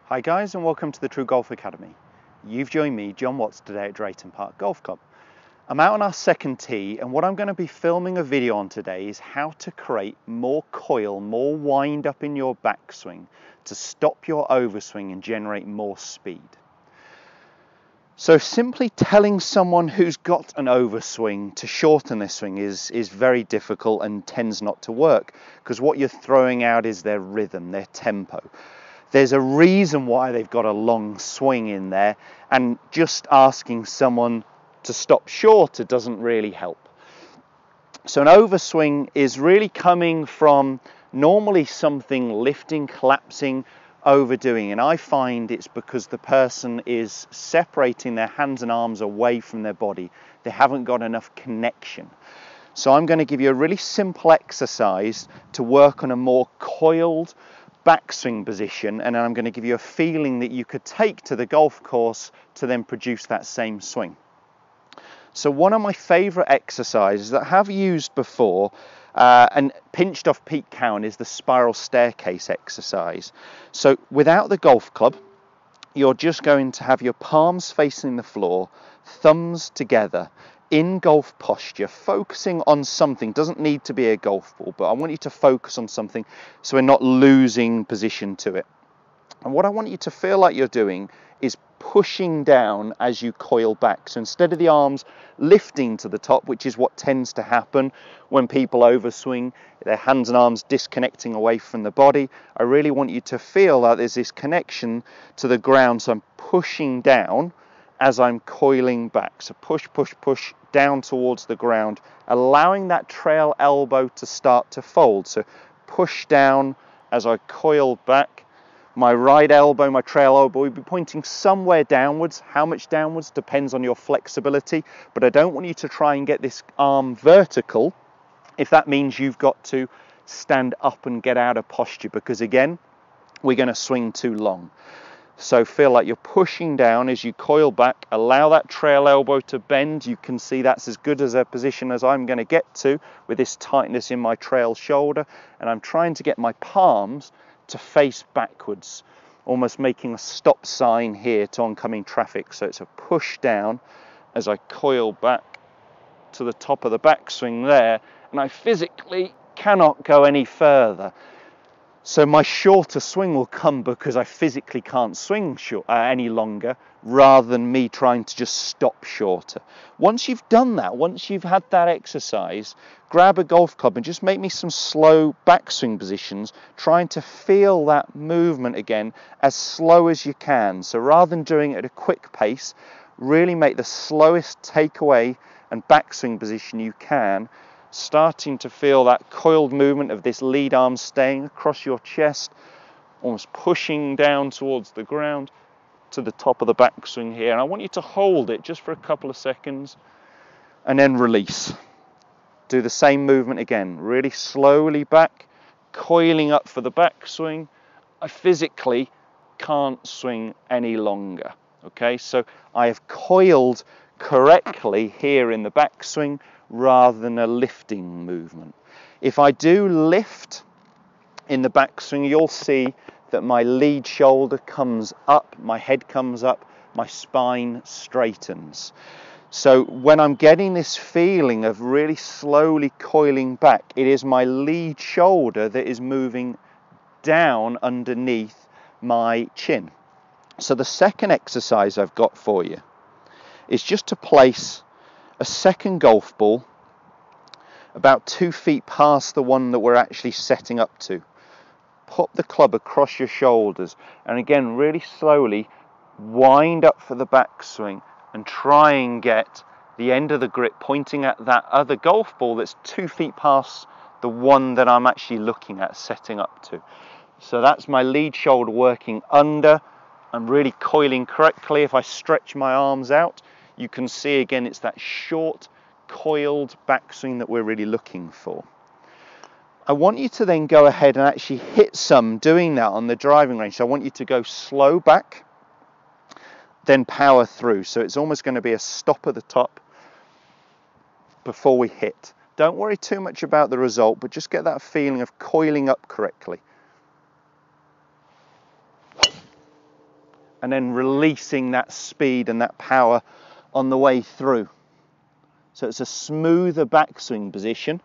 Hi guys, and welcome to the TRU GOLF Academy. You've joined me, Jon Watts, today at Drayton Park Golf Club. I'm out on our second tee, and what I'm going to be filming a video on today is how to create more coil, more wind up in your backswing to stop your overswing and generate more speed. So simply telling someone who's got an overswing to shorten their swing is very difficult and tends not to work, because what you're throwing out is their rhythm, their tempo. There's a reason why they've got a long swing in there, and just asking someone to stop shorter doesn't really help. So an overswing is really coming from normally something lifting, collapsing, overdoing, and I find it's because the person is separating their hands and arms away from their body. They haven't got enough connection. So I'm going to give you a really simple exercise to work on a more coiled backswing position, and I'm going to give you a feeling that you could take to the golf course to then produce that same swing. So one of my favorite exercises that I have used before and pinched off Pete Cowan is the spiral staircase exercise. So without the golf club, you're just going to have your palms facing the floor, thumbs together, in golf posture, focusing on something. Doesn't need to be a golf ball, but I want you to focus on something so we're not losing position to it. And what I want you to feel like you're doing is pushing down as you coil back. So instead of the arms lifting to the top, which is what tends to happen when people overswing, their hands and arms disconnecting away from the body, I really want you to feel that there's this connection to the ground. So I'm pushing down as I'm coiling back. So push, push, push down towards the ground, allowing that trail elbow to start to fold. So push down as I coil back. My right elbow, my trail elbow will be pointing somewhere downwards. How much downwards depends on your flexibility, but I don't want you to try and get this arm vertical if that means you've got to stand up and get out of posture, because again, we're going to swing too long. So feel like you're pushing down as you coil back, allow that trail elbow to bend. You can see that's as good as a position as I'm going to get to with this tightness in my trail shoulder, and I'm trying to get my palms to face backwards, almost making a stop sign here to oncoming traffic. So it's a push down as I coil back to the top of the backswing there, and I physically cannot go any further. So my shorter swing will come because I physically can't swing any longer, rather than me trying to just stop shorter. Once you've done that, once you've had that exercise, grab a golf club and just make me some slow backswing positions, trying to feel that movement again as slow as you can. So rather than doing it at a quick pace, really make the slowest takeaway and backswing position you can, starting to feel that coiled movement of this lead arm staying across your chest, almost pushing down towards the ground to the top of the backswing here. And I want you to hold it just for a couple of seconds and then release. Do the same movement again, really slowly back, coiling up for the backswing. I physically can't swing any longer. Okay, so I have coiled correctly here in the backswing rather than a lifting movement. If I do lift in the backswing, you'll see that my lead shoulder comes up, my head comes up, my spine straightens. So when I'm getting this feeling of really slowly coiling back, it is my lead shoulder that is moving down underneath my chin. So the second exercise I've got for you is just to place a second golf ball about 2 feet past the one that we're actually setting up to. Pop the club across your shoulders, and again, really slowly wind up for the backswing and try and get the end of the grip pointing at that other golf ball that's 2 feet past the one that I'm actually looking at setting up to. So that's my lead shoulder working under. I'm really coiling correctly. If I stretch my arms out, you can see again it's that short coiled backswing that we're really looking for. I want you to then go ahead and actually hit some doing that on the driving range. So I want you to go slow back, then power through. So it's almost going to be a stop at the top before we hit. Don't worry too much about the result, but just get that feeling of coiling up correctly. and then releasing that speed and that power on the way through. So it's a smoother backswing position,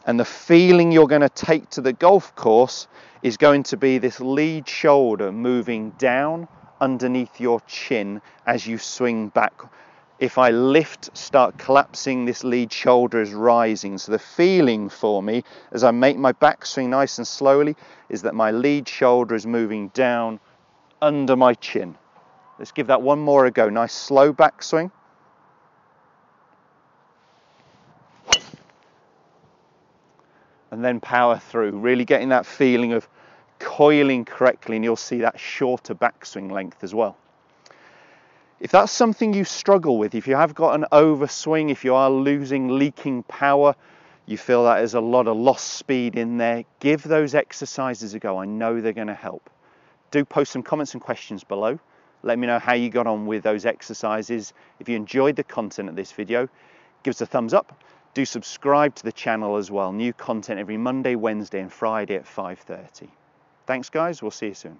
and the feeling you're going to take to the golf course is going to be this lead shoulder moving down underneath your chin as you swing back. If I lift, start collapsing, this lead shoulder is rising. So the feeling for me as I make my backswing nice and slowly is that my lead shoulder is moving down under my chin. Let's give that one more a go. Nice slow backswing. And then power through, really getting that feeling of coiling correctly, and you'll see that shorter backswing length as well. If that's something you struggle with, if you have got an overswing, if you are leaking power, you feel that there's a lot of lost speed in there, give those exercises a go. I know they're going to help. Do post some comments and questions below. Let me know how you got on with those exercises. If you enjoyed the content of this video, give us a thumbs up. Do subscribe to the channel as well. New content every Monday, Wednesday and Friday at 5:30. Thanks guys, we'll see you soon.